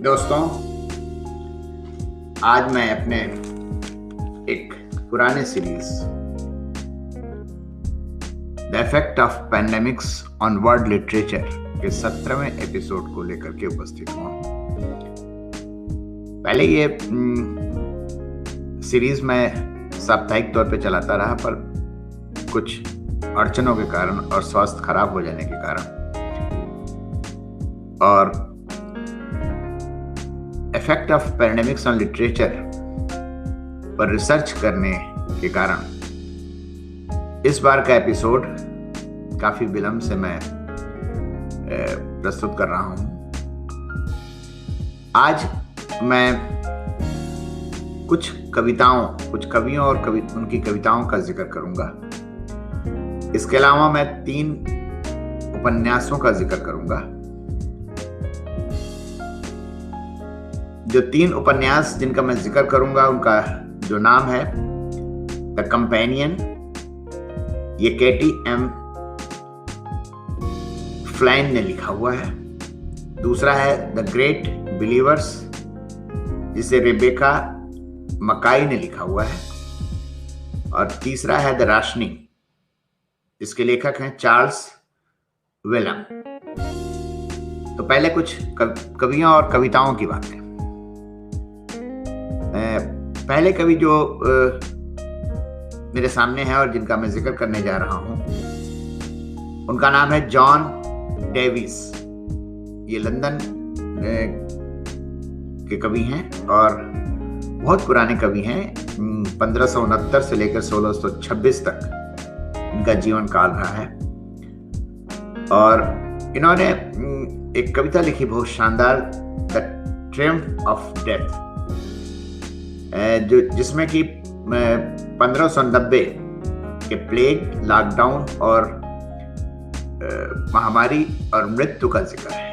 दोस्तों, आज मैं अपने एक पुराने series the effect of pandemics on world literature के 17वें एपिसोड को लेकर के उपस्थित हुआ हूं। पहले ये सीरीज मैं साप्ताहिक तौर पे चलाता रहा, पर कुछ अड़चनों के कारण और स्वास्थ्य खराब हो जाने के कारण और effect of pandemics on literature पर रिसर्च करने के कारण इस बार का एपिसोड काफी विलंब से मैं प्रस्तुत कर रहा हूं। आज मैं कुछ कवियों और उनकी कविताओं का जिक्र करूंगा। इसके अलावा मैं 3 उपन्यासों का जिक्र करूंगा। जो 3 उपन्यास जिनका मैं जिक्र करूंगा, उनका जो नाम है द कंपेनियन, ये केटी एम फ्लाइन ने लिखा हुआ है। दूसरा है द ग्रेट बिलीवर्स, जिसे रेबेका मकाई ने लिखा हुआ है। और तीसरा है द राशनिंग, जिसके लेखक हैं चार्ल्स वेलम। तो पहले कुछ कवियों और कविताओं की बातें। पहले कवि जो मेरे सामने है और जिनका मैं जिक्र करने जा रहा हूं, उनका नाम है जॉन डेविस। ये लंदन के कवि हैं और बहुत पुराने कवि हैं। 1569 से लेकर 1626 तक इनका जीवन काल रहा है। और इन्होंने एक कविता लिखी बहुत शानदार, द ट्रियम्फ ऑफ डेथ, जिसमें कि 1590 के प्लेग, लॉकडाउन और महामारी और मृत्यु का जिक्र है।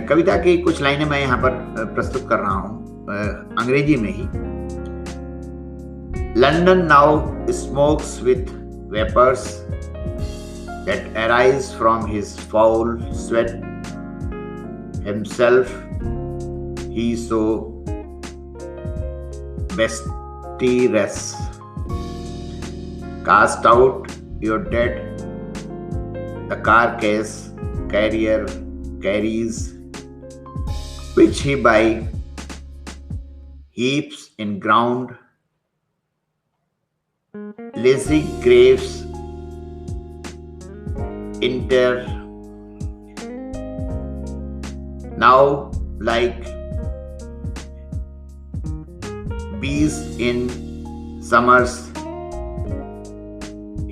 कविता की कुछ लाइनें मैं यहाँ पर प्रस्तुत कर रहा हूँ अंग्रेजी में ही। London now smokes with vapours that arise from his foul sweat. Himself he so bestious. Cast out your dead, the carcass carrier carries, which he by heaps in ground. Lazy graves inter, now like bees in summer's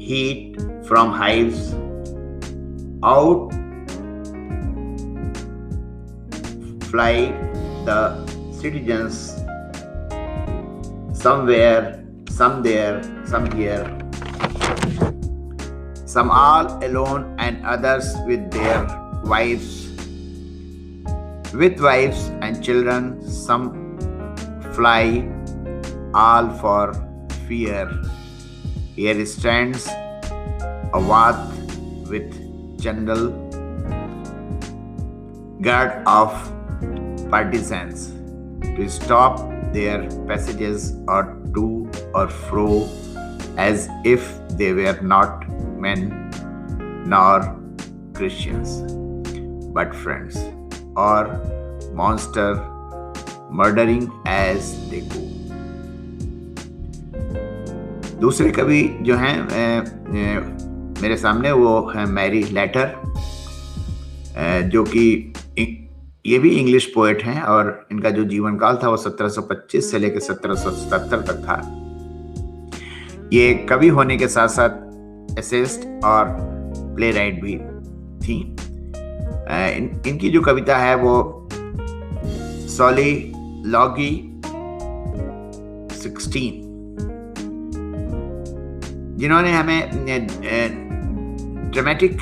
heat from hives, out fly the citizens, somewhere, some there, some here, some all alone and others with their wives, and children, some fly, all for fear. Here stands a Wath with general guard of partisans to stop their passages or to or fro, as if they were not men nor Christians, but friends, or monster murdering as they go. दूसरे कवि जो हैं मेरे सामने, वो है Mary letter, जो कि ये भी इंग्लिश पोएट हैं और इनका जो जीवन काल था वो 1725 से लेकर 1777 तक था। ये कवि होने के साथ साथ एसेस्ट और प्ले राइट भी थी। इनकी जो कविता है वो सोलिलॉगी 16, जिन्होंने हमें dramatic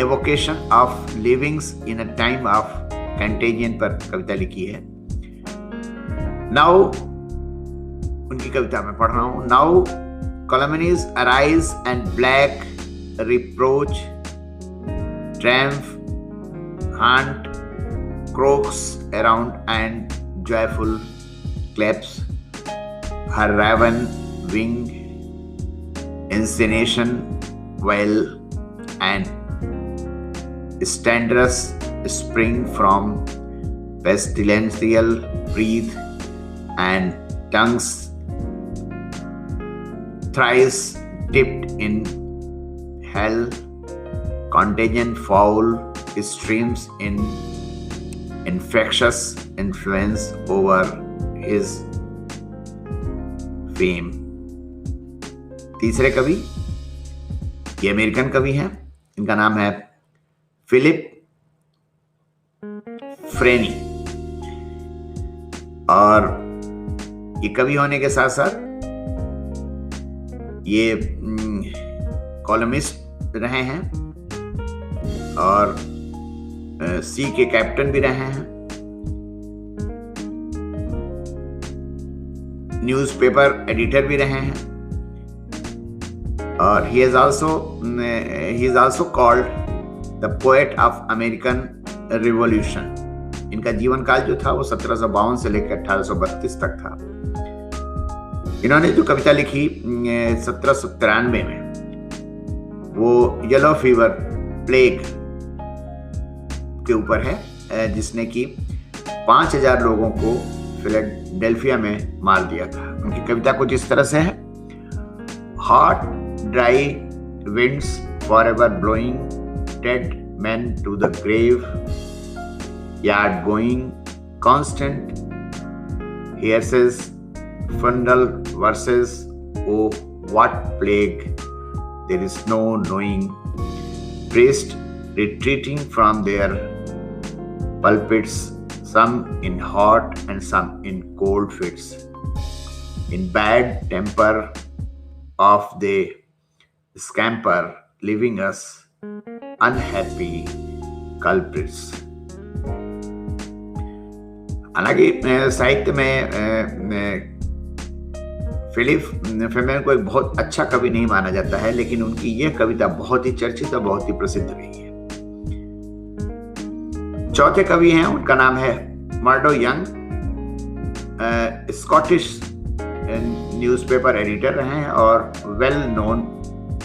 avocation of livings in a time of contagion पर कविता लिखी है। नाउ उनकी कविता में पढ़ रहा हूं। Now calumnies arise and black reproach triumph, haunt croaks around and joyful claps. Her raven wing insinuation well and standards spring from pestilential breath and tongues thrice dipped in hell, contagion foul streams in infectious influence over his fame. तीसरे कवि, ये American कवि हैं, इनका नाम है Philip Freny. और ये कवि होने के साथ साथ ये कॉलमिस्ट रहे हैं और सी के कैप्टन भी रहे हैं, न्यूज़पेपर एडिटर भी रहे हैं, और he is also called the poet of American Revolution. इनका जीवन काल जो था वो 1752 से लेकर 1832 तक था। इन्होंने जो कविता लिखी 1793 में, वो येलो फीवर प्लेग के ऊपर है, जिसने कि 5000 लोगों को फिलाडेल्फिया में मार दिया था। उनकी कविता कुछ इस तरह से है: hot dry winds forever blowing, dead men to the grave, yard going, constant hearses, funeral verses, oh what plague, there is no knowing, priests retreating from their pulpits, some in hot and some in cold fits, in bad temper of they scamper, leaving us unhappy culprits. हालांकि साहित्य में Philip Freny को एक बहुत अच्छा कवि नहीं माना जाता है, लेकिन उनकी यह कविता बहुत ही चर्चित और बहुत ही प्रसिद्ध रही है। चौथे कवि हैं, उनका नाम है मर्डो यंग, स्कॉटिश न्यूज़पेपर एडिटर रहे हैं और वेल नोन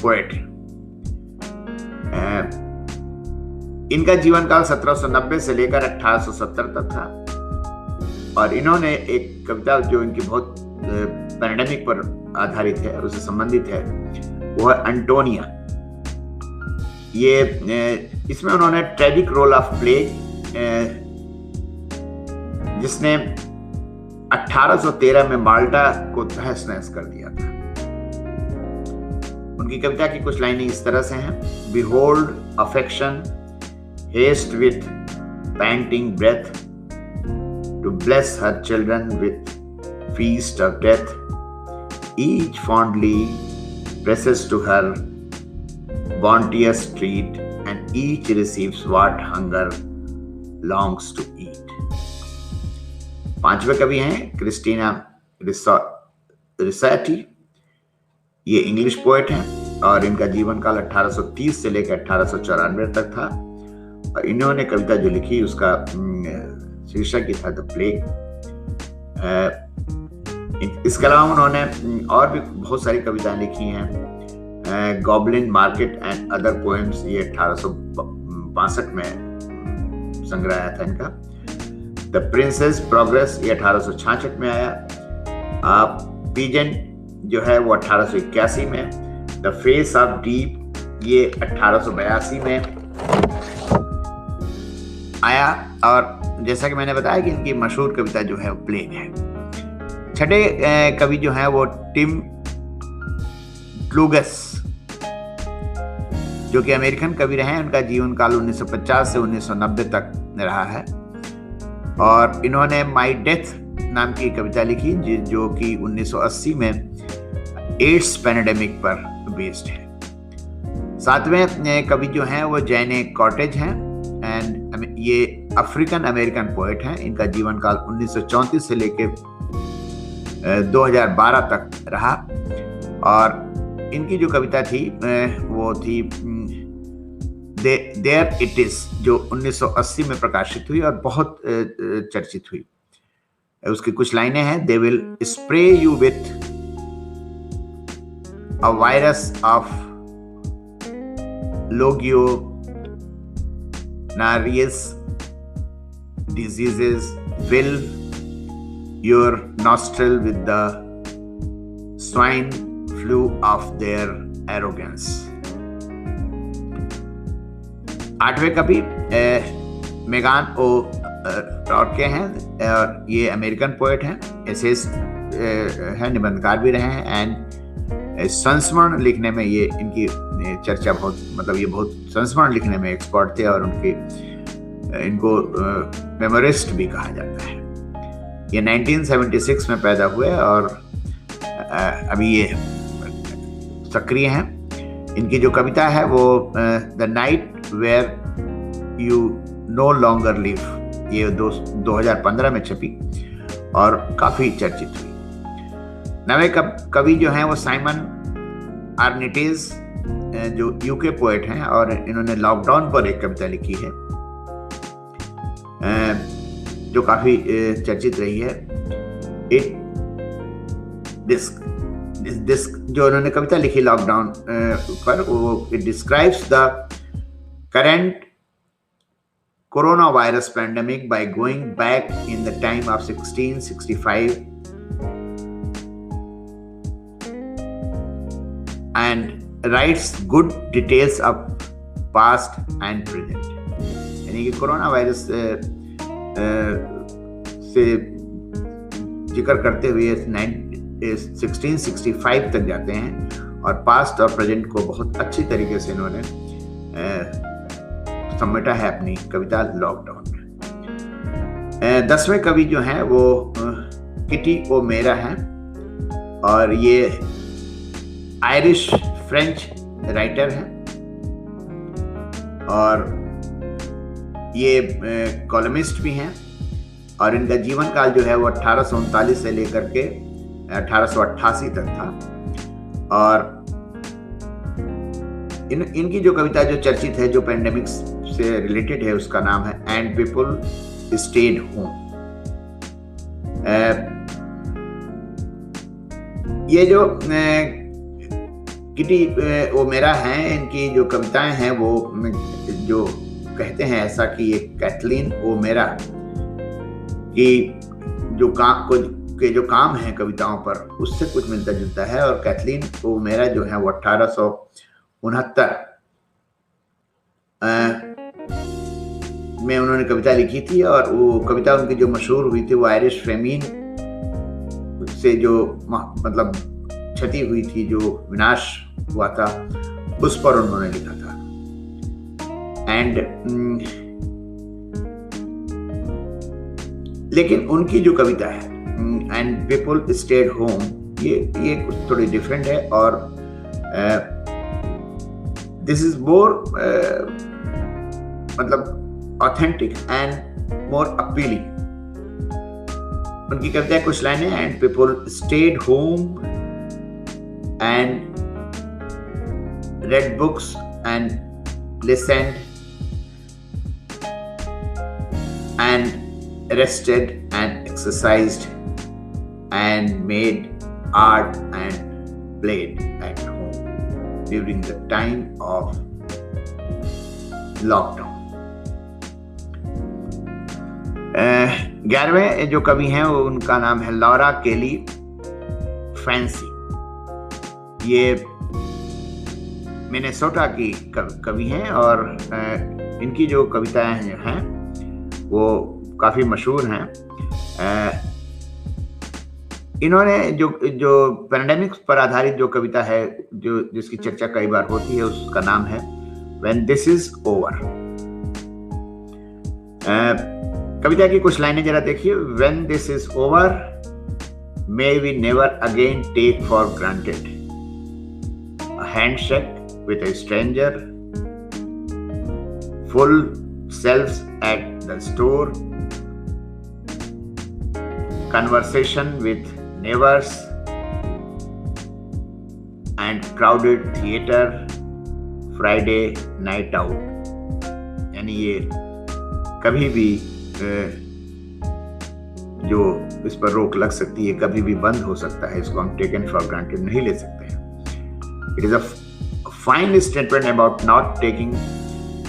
पोएट। इनका जीवन काल 1790 से लेकर 1870 तक था, और इन्होंने एक कविता जो इनकी बहुत पैंडेमिक पर आधारित है और उससे संबंधित है, वो है एंटोनिया। ये इसमें उन्होंने ट्रेजिक रोल ऑफ प्लेग, जिसने 1813 में माल्टा को तहस नहस कर दिया था। उनकी कविता की कुछ लाइनें इस तरह से हैं: Behold affection, haste with panting breath, to bless her children with feast of death. Each fondly presses to her bounteous treat, and each receives what hunger longs to eat. पांचवें कवि हैं क्रिस्टीना रिसेटी। ये इंग्लिश पोएट हैं और इनका जीवन काल 1830 से लेकर 1894 तक था, और इन्होंने कविता जो लिखी उसका शीर्षक था द प्लेग। इसके अलावा उन्होंने और भी बहुत सारी कविताएं लिखी हैं, goblin market and other poems, ये 1862 में संग्रह आया था इनका। द प्रिंसेस प्रोग्रेस, ये 1866 में आया। पीजेंट जो है वो 1881 में। द फेस ऑफ डीप, ये 1882 में आया, और जैसा कि मैंने बताया कि इनकी मशहूर कविता जो है वो प्लेग है। छठे कवि जो हैं वो टिम क्लूगस, जो कि अमेरिकन कवि रहे हैं। उनका जीवन काल 1950 से 1990 तक रहा है, और इन्होंने माई डेथ नाम की कविता लिखी जो कि 1980 में एड्स पैंडेमिक पर बेस्ड है। सातवें कवि जो हैं वो जैने कॉटेज हैं, एंड ये अफ्रीकन अमेरिकन पोएट हैं। इनका जीवन काल 1934 से लेकर 2012 तक रहा, और इनकी जो कविता थी वो थी देयर इट इज, जो 1980 में प्रकाशित हुई और बहुत चर्चित हुई। उसकी कुछ लाइनें हैं। They will spray you with a virus of Legionnaires diseases, fill your nostril with the swine flu of their arrogance. 8वें कवि मेगान ओ रॉर्के हैं और ये अमेरिकन पोएट हैं, एसेस हैं, निबंधकार भी रहे हैं एंड संस्मरण लिखने में ये इनकी चर्चा बहुत, मतलब ये बहुत संस्मरण लिखने में एक्सपर्ट थे और इनको मेमोरिस्ट भी कहा जाता है। ये 1976 में पैदा हुए और अभी ये सक्रिय हैं। इनकी जो कविता है वो the night where you know longer live, ये 2015 में छपी और काफी चर्चित हुई। 9वें कवि जो हैं वो साइमन आर्निटेज, जो यूके पोएट हैं और इन्होंने लॉकडाउन पर एक कविता लिखी है जो काफी चर्चित रही है। जो उन्होंने कविता लिखी लॉकडाउन पर, वो it describes the current corona virus pandemic by going back in the time of 1665 and writes good details of past and present। यानी कि कोरोना वायरस से जिक्र करते हुए 1665 तक जाते हैं और पास्ट और प्रेजेंट को बहुत अच्छी तरीके से इन्होंने समेटा है अपनी कविता लॉकडाउन में। 10वें कवि जो हैं वो किटी ओमेरा हैं और ये आयरिश फ्रेंच राइटर हैं और ये कॉलमिस्ट भी हैं और इनका जीवन काल जो है वो 1839 से लेकर के 1888 तक था। और इनकी जो कविता जो चर्चित है, जो पेंडेमिक से रिलेटेड है, उसका नाम है एंड पीपल स्टेड होम। ये जो किटी ओमेरा हैं, इनकी जो कविताएं हैं वो जो कहते हैं ऐसा कि ये कैथलीन ओमेरा की जो काम है कविताओं पर उससे कुछ मिलता जुलता है। और कैथलीन ओमेरा जो है वो 1869 में उन्होंने कविता लिखी थी और वो कविता उनकी जो मशहूर हुई थी वो आयरिश फेमीन से जो मतलब क्षति हुई थी, जो विनाश हुआ था, उस पर उन्होंने लिखा था। एंड लेकिन उनकी जो कविता है एंड पीपल स्टेड होम, ये कुछ थोड़ी डिफरेंट है और दिस इज मोर मतलब ऑथेंटिक एंड मोर अपीलिंग। उनकी कविता कुछ लाइनें and people stayed home and read books and listened and rested and exercised and made art and played at home during the time of lockdown। 11वें जो कवि हैं वो उनका नाम है लॉरा केली फैंसी। ये मिनेसोटा की कवि हैं और इनकी जो कविताएं हैं वो काफी मशहूर हैं। इन्होंने जो पैंडेमिक पर आधारित जो कविता है जो जिसकी चर्चा कई बार होती है, उसका नाम है When This Is Over। कविता की कुछ लाइनें जरा देखिए। When this is over, may we never again take for granted a handshake with a stranger, full shelves at the store, conversation with neighbors, and crowded theater, Friday night out यानी ये कभी भी जो इस पर रोक लग सकती है, कभी भी बंद हो सकता है, इसको हम टेकन फॉर ग्रांटेड नहीं ले सकते हैं। It is a fine statement about not taking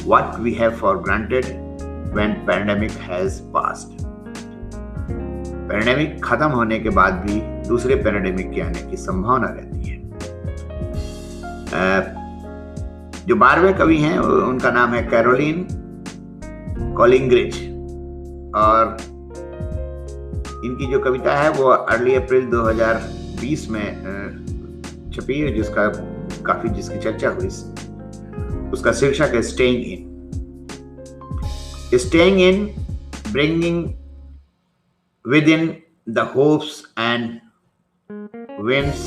what we have for granted when pandemic has passed. Pandemic खत्म होने के बाद भी दूसरे पैंडेमिक के आने की संभावना रहती है। जो 12वें कवि हैं उनका नाम है कैरोलिन कॉलिंग्रेज, और इनकी जो कविता है वो अर्ली अप्रैल 2020 में छपी है, जिसकी चर्चा हुई। उसका शीर्षक है staying in. Staying in, bringing within the hopes and winds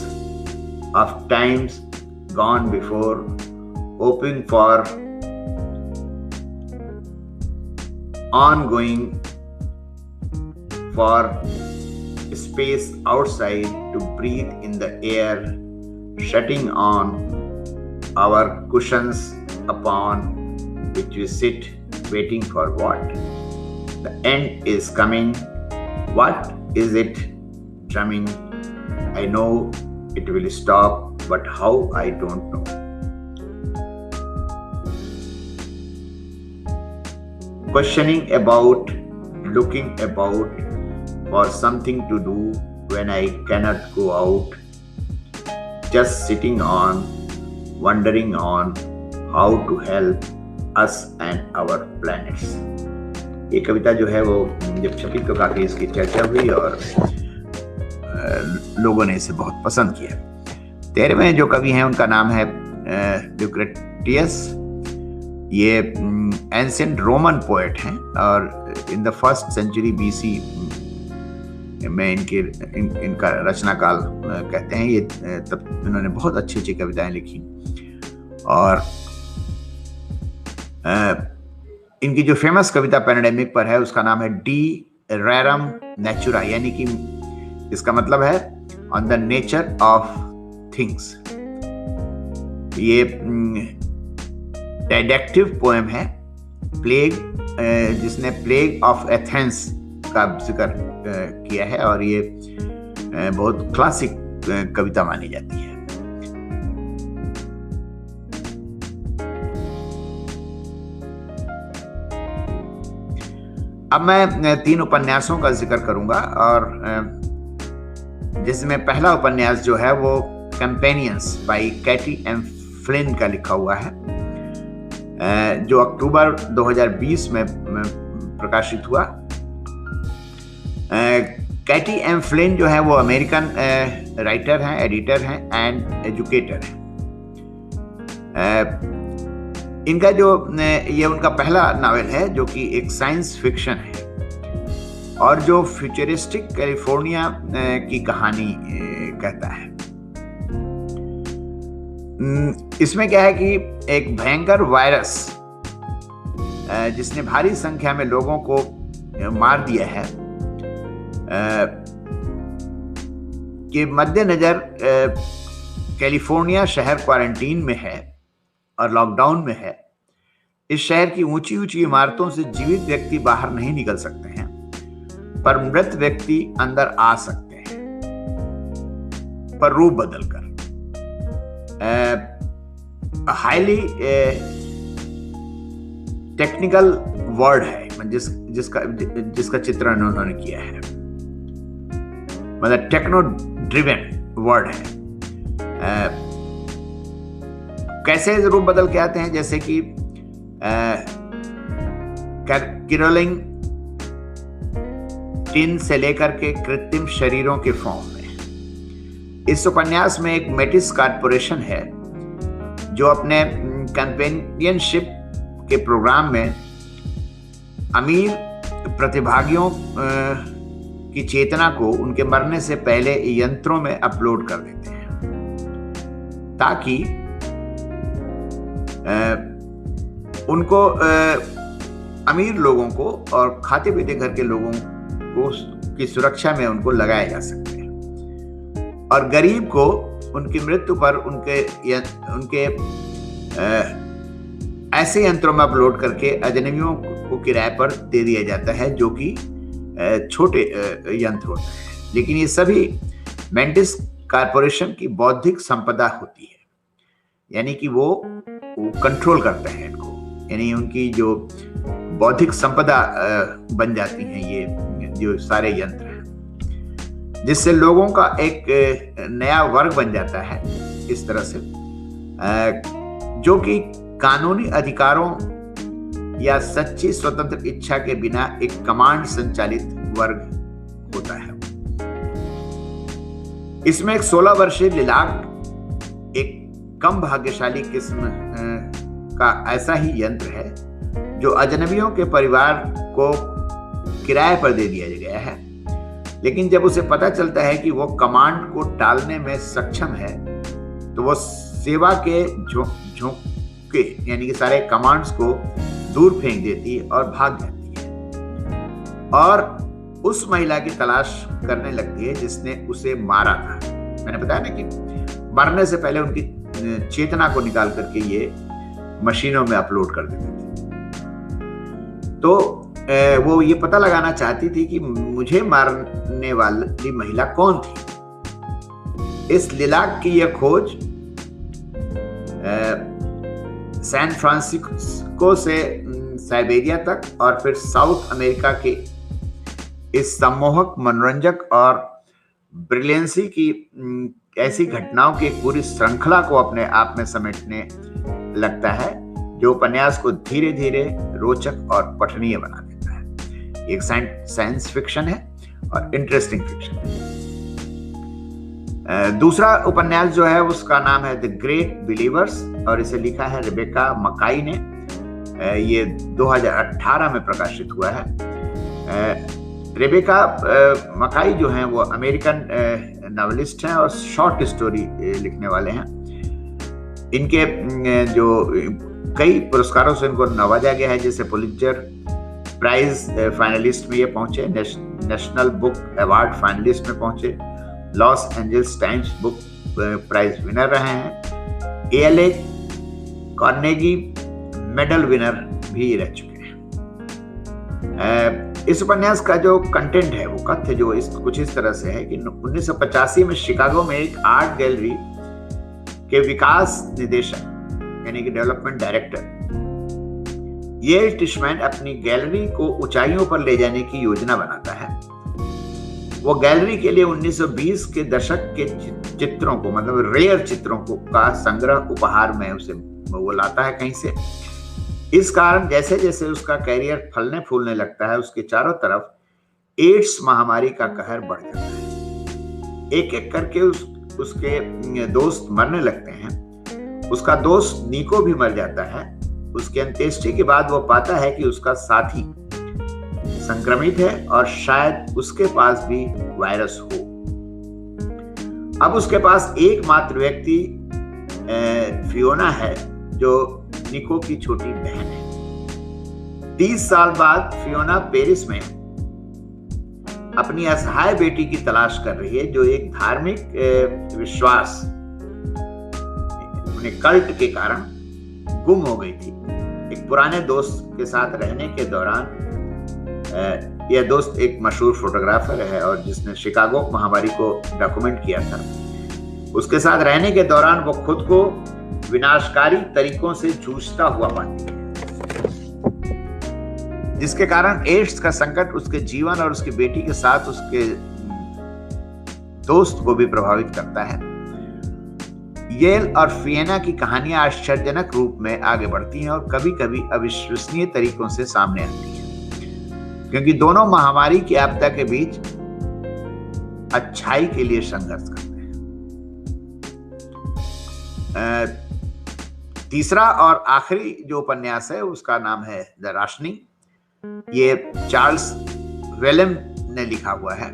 of times gone before, hoping for ongoing, for space outside to breathe in the air, shutting on our cushions upon which we sit, waiting for what? The end is coming. What is it drumming? I know it will stop, but how I don't know. Questioning about, looking about for something to do when I cannot go out. Just sitting on, wondering on how to help us and our planets. ये कविता जो है वो जब छपी तो काफी इसकी चर्चा हुई और लोगों ने इसे बहुत पसंद किया। 13वें जो कवि हैं उनका नाम है ल्यूक्रेटियस। ये एंशिएंट रोमन पोएट हैं और in the 1st century BC में इनका रचना काल कहते हैं। ये तब इन्होंने बहुत अच्छी अच्छी कविताएं लिखी और इनकी जो फेमस कविता पैंडेमिक पर है उसका नाम है डी रेरम नेचुरा, यानी कि इसका मतलब है on the nature of things. ये डिडक्टिव पोएम है। प्लेग, जिसने प्लेग ऑफ एथेंस का जिक्र किया है और ये बहुत क्लासिक कविता मानी जाती है। अब मैं 3 उपन्यासों का जिक्र करूंगा और जिसमें पहला उपन्यास जो है वो companions by Katie M Flynn का लिखा हुआ है, जो अक्टूबर 2020 में प्रकाशित हुआ। कैटी एम फ्लिन जो है वो अमेरिकन राइटर हैं, एडिटर हैं एंड एजुकेटर हैं। इनका जो ये उनका पहला नावल है जो कि एक साइंस फिक्शन है और जो फ्यूचरिस्टिक कैलिफोर्निया की कहानी कहता है। इसमें क्या है कि एक भयंकर वायरस जिसने भारी संख्या में लोगों को मार दिया है के मद्देनजर कैलिफोर्निया शहर क्वारंटीन में है और लॉकडाउन में है। इस शहर की ऊंची ऊंची इमारतों से जीवित व्यक्ति बाहर नहीं निकल सकते हैं, पर मृत व्यक्ति अंदर आ सकते हैं, पर रूप बदलकर। हाईली टेक्निकल वर्ड है जिसका चित्रण उन्होंने किया है, मतलब टेक्नो ड्रिवन वर्ड है। कैसे रूप बदल के आते हैं, जैसे कि किरोलिंग टिन से लेकर के कृत्रिम शरीरों के फॉर्म में। इस उपन्यास में एक मेटिस कॉर्पोरेशन है जो अपने कंपेनियनशिप के प्रोग्राम में अमीर प्रतिभागियों की चेतना को उनके मरने से पहले यंत्रों में अपलोड कर देते हैं ताकि उनको अमीर लोगों को और खाते पीते घर के लोगों को की सुरक्षा में उनको लगाया जा सकते हैं और गरीब को उनकी मृत्यु पर उनके ऐसे यंत्रों में अपलोड करके अजनबियों को किराए पर दे दिया जाता है, जो कि छोटे यंत्र होते हैं। लेकिन ये सभी मेंटिस कॉर्पोरेशन की बौद्धिक संपदा होती है, यानी कि वो कंट्रोल करते हैं इनको, यानी उनकी जो बौद्धिक संपदा बन जाती हैं ये जो सारे यंत्र हैं, जिससे लोगों का एक नया वर्ग बन जाता है इस तरह से, जो कि कानूनी अधिकारों या सच्ची स्वतंत्र इच्छा के बिना एक कमांड संचालित वर्ग होता है। इसमें एक 16 वर्षीय लिलाक एक कम भाग्यशाली किस्म का ऐसा ही यंत्र है जो अजनबियों के परिवार को किराए पर दे दिया गया है, लेकिन जब उसे पता चलता है कि वो कमांड को टालने में सक्षम है तो वो सेवा के झोंके यानी कि सारे कमांड्स को दूर फेंक देती है और भाग जाती है और उस महिला की तलाश करने लगती है जिसने उसे मारा था। मैंने बताया ना कि मरने से पहले उनकी चेतना को निकाल करके ये मशीनों में अपलोड कर देते थे। तो वो ये पता लगाना चाहती थी कि मुझे मारने वाली महिला कौन थी। इस लिलाक की यह खोज सैन फ्रांसिस्को से साइबेरिया तक और फिर साउथ अमेरिका के इस सम्मोहक, मनोरंजक और ब्रिलियंसी की ऐसी घटनाओं की एक पूरी श्रृंखला को अपने आप में समेटने लगता है, जो उपन्यास को धीरे धीरे रोचक और पठनीय बना देता है। एक साइंस फिक्शन है और इंटरेस्टिंग फिक्शन है। दूसरा उपन्यास जो है उसका नाम है द ग्रेट बिलीवर्स और इसे लिखा है रेबेका मकाई ने। ये 2018 में प्रकाशित हुआ है। रेबेका मकाई जो हैं वो अमेरिकन नॉवेलिस्ट हैं और शॉर्ट स्टोरी लिखने वाले हैं। इनके जो कई पुरस्कारों से इनको नवाजा गया है, जैसे पुलित्जर प्राइज फाइनलिस्ट में ये पहुंचे, नेशनल बुक अवार्ड फाइनलिस्ट में पहुंचे, Los Angeles Times Book Prize winner रहे हैं, ALA कार्नेगी मेडल विनर भी रह चुके हैं। इस उपन्यास का जो कंटेंट है, वो कथ्य जो कुछ इस तरह से है कि 1985 में शिकागो में एक आर्ट गैलरी के विकास निदेशक यानी कि डेवलपमेंट डायरेक्टर येल टिशमैन अपनी गैलरी को ऊंचाइयों पर ले जाने की योजना बनाता है। वो गैलरी के लिए 1920 के दशक के चित्रों को, मतलब रेयर चित्रों को का संग्रह उपहार में उसे वो लाता है कहीं से। इस कारण जैसे जैसे उसका कैरियर फलने फूलने लगता है, उसके चारों तरफ एड्स महामारी का कहर बढ़ जाता है। एक एक करके उसके दोस्त मरने लगते हैं। उसका दोस्त निको भी मर जाता है। उसके अंत्येष्टि के बाद वो पाता है कि उसका साथी संक्रमित है और शायद उसके पास भी वायरस हो। अब उसके पास एकमात्र व्यक्ति फियोना है, जो निको की छोटी बहन है। 30 साल बाद फियोना पेरिस में अपनी असहाय बेटी की तलाश कर रही है, जो एक धार्मिक विश्वास अपने कल्ट के कारण गुम हो गई थी। एक पुराने दोस्त के साथ रहने के दौरान, यह दोस्त एक मशहूर फोटोग्राफर है और जिसने शिकागो महामारी को डॉक्यूमेंट किया था। उसके साथ रहने के दौरान वो खुद को विनाशकारी तरीकों से जूझता हुआ पाती है, जिसके कारण एड्स का संकट उसके जीवन और उसकी बेटी के साथ उसके दोस्त को भी प्रभावित करता है। येल और फियोना की कहानियां आश्चर्यजनक रूप में आगे बढ़ती हैं और कभी कभी अविश्वसनीय तरीकों से सामने आती हैं, क्योंकि दोनों महामारी की आपदा के बीच अच्छाई के लिए संघर्ष करते हैं। तीसरा और आखिरी जो उपन्यास है उसका नाम है द राशनिंग। ये चार्ल्स वेलेम ने लिखा हुआ है,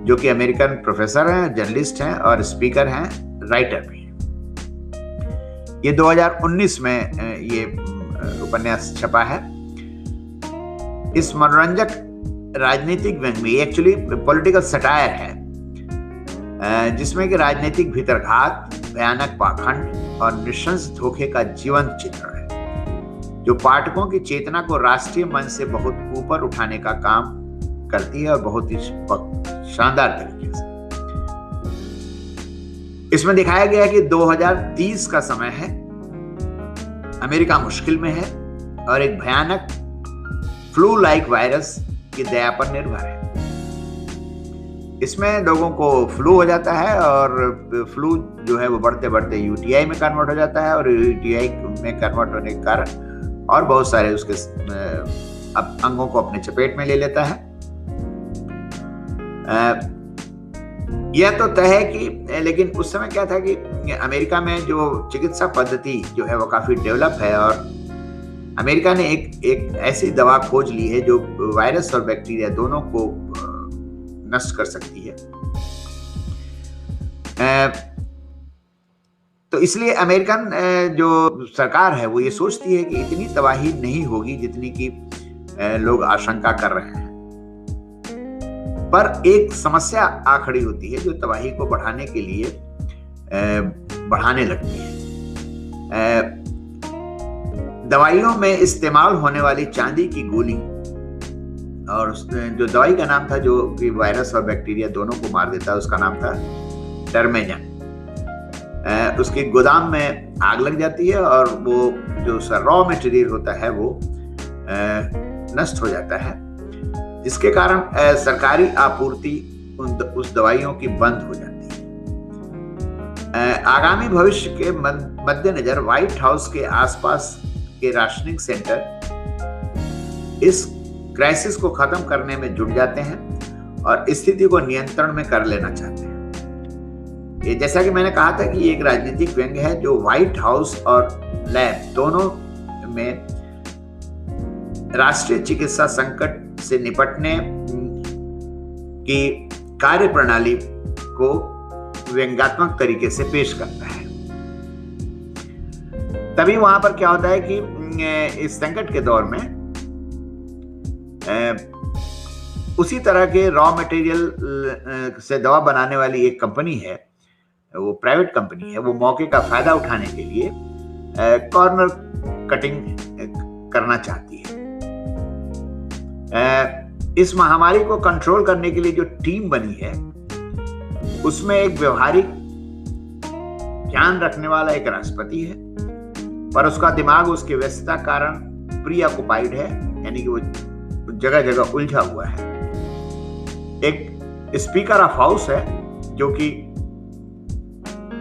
जो कि अमेरिकन प्रोफेसर हैं, जर्नलिस्ट हैं और स्पीकर हैं, राइटर भी हैं। ये 2019 में ये उपन्यास छपा है। इस मनोरंजक राजनीतिक व्यंग्य में एक्चुअली पॉलिटिकल सटायर है, जिसमें कि राजनीतिक भीतरघात, भयानक पाखंड और नृशंस धोखे का जीवंत चित्रण है। जो पाठकों की चेतना को राष्ट्रीय मंच से बहुत ऊपर उठाने का काम करती है और बहुत ही शानदार तरीके से। इसमें दिखाया गया है कि 2030 का समय है, अमेरिका मुश्किल में है और एक भयानक फ्लू लाइक वायरस की दया पर निर्भर है। इसमें लोगों को फ्लू हो जाता है और फ्लू जो है वो बढ़ते बढ़ते यूटीआई में कन्वर्ट हो जाता है और यूटीआई में कन्वर्ट होने के कारण और बहुत सारे उसके अंगों को अपने चपेट में ले लेता है। यह तो तय है कि, लेकिन उस समय क्या था कि अमेरिका में जो चिकित्सा पद्धति जो है वो काफी डेवलप है और अमेरिका ने एक ऐसी दवा खोज ली है जो वायरस और बैक्टीरिया दोनों को नष्ट कर सकती है। तो इसलिए अमेरिकन जो सरकार है वो ये सोचती है कि इतनी तबाही नहीं होगी जितनी की लोग आशंका कर रहे हैं, पर एक समस्या आ खड़ी होती है जो तबाही को बढ़ाने के लिए बढ़ाने लगती है। दवाइयों में इस्तेमाल होने वाली चांदी की गोली, और जो दवाई का नाम था जो कि वायरस और बैक्टीरिया दोनों को मार देता है, उसका नाम था टर्मेजन। उसके गोदाम में आग लग जाती है और वो जो रॉ मटेरियल होता है वो नष्ट हो जाता है, जिसके कारण सरकारी आपूर्ति उस दवाइयों की बंद हो जाती है। आगामी भविष्य के मद्देनजर व्हाइट हाउस के आसपास के राशनिंग सेंटर इस क्राइसिस को खत्म करने में जुट जाते हैं और स्थिति को नियंत्रण में कर लेना चाहते हैं। ये जैसा कि मैंने कहा था कि ये एक राजनीतिक व्यंग है जो व्हाइट हाउस और लैब दोनों में राष्ट्रीय चिकित्सा संकट से निपटने की कार्य प्रणाली को व्यंग्यात्मक तरीके से पेश करता है। तभी वहां पर क्या होता है कि इस संकट के दौर में उसी तरह के रॉ मटेरियल से दवा बनाने वाली एक कंपनी है, वो प्राइवेट कंपनी है, वो मौके का फायदा उठाने के लिए कॉर्नर कटिंग करना चाहती है। इस महामारी को कंट्रोल करने के लिए जो टीम बनी है उसमें एक व्यवहारिक ज्ञान रखने वाला एक राष्ट्रपति है, पर उसका दिमाग उसके व्यस्तता कारण प्रीऑक्युपाइड है, यानी कि वो जगह जगह उलझा हुआ है। एक स्पीकर ऑफ हाउस है जो कि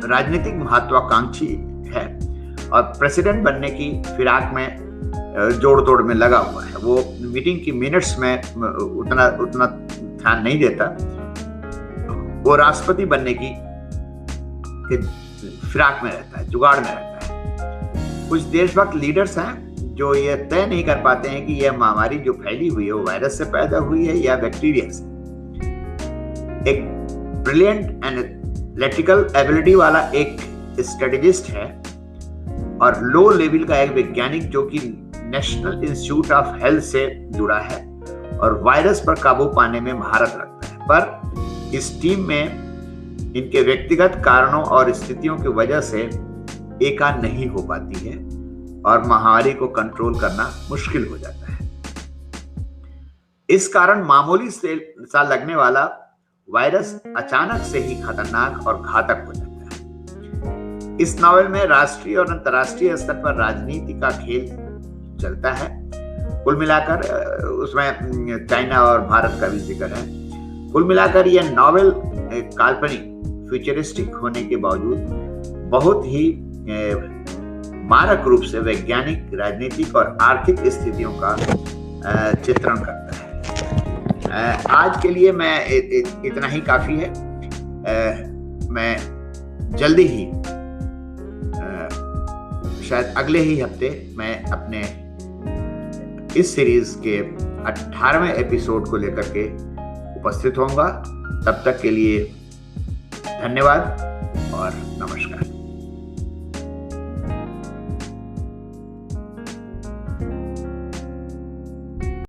राजनीतिक महत्वाकांक्षी है और प्रेसिडेंट बनने की फिराक में जोड़ तोड़ में लगा हुआ है। वो मीटिंग की मिनट्स में उतना ध्यान नहीं देता, वो राष्ट्रपति बनने की फिराक में रहता है, जुगाड़ में रहता है। कुछ देशभक्त लीडर्स हैं जो ये तय नहीं कर पाते हैं कि यह महामारी जो फैली हुई है वो वायरस से पैदा हुई है या बैक्टीरिया से। एक ब्रिलियंट एनालिटिकल एबिलिटी वाला एक स्ट्रेटेजिस्ट है और लो लेवल का एक वैज्ञानिक जो कि नेशनल इंस्टीट्यूट ऑफ हेल्थ से जुड़ा है और वायरस पर काबू पाने में महारत रखता है, पर इस टीम में इनके व्यक्तिगत कारणों और स्थितियों की वजह से एकान नहीं हो पाती है और महामारी को कंट्रोल करना मुश्किल हो जाता है। इस कारण मामूली सा लगने वाला वायरस अचानक से ही खतरनाक और घातक हो जाता है। इस नॉवेल में राष्ट्रीय और अंतर्राष्ट्रीय स्तर पर राजनीति का खेल चलता है। कुल मिलाकर उसमें चाइना और भारत का भी जिक्र है। कुल मिलाकर यह नॉवेल काल्पनिक फ्यूचरिस्टिक होने के बावजूद बहुत ही मारक रूप से वैज्ञानिक, राजनीतिक और आर्थिक स्थितियों का चित्रण करता है। आज के लिए मैं इतना ही काफी है। मैं जल्दी ही शायद अगले ही हफ्ते मैं अपने इस सीरीज के 18वें एपिसोड को लेकर के उपस्थित होऊंगा। तब तक के लिए धन्यवाद और नमस्कार।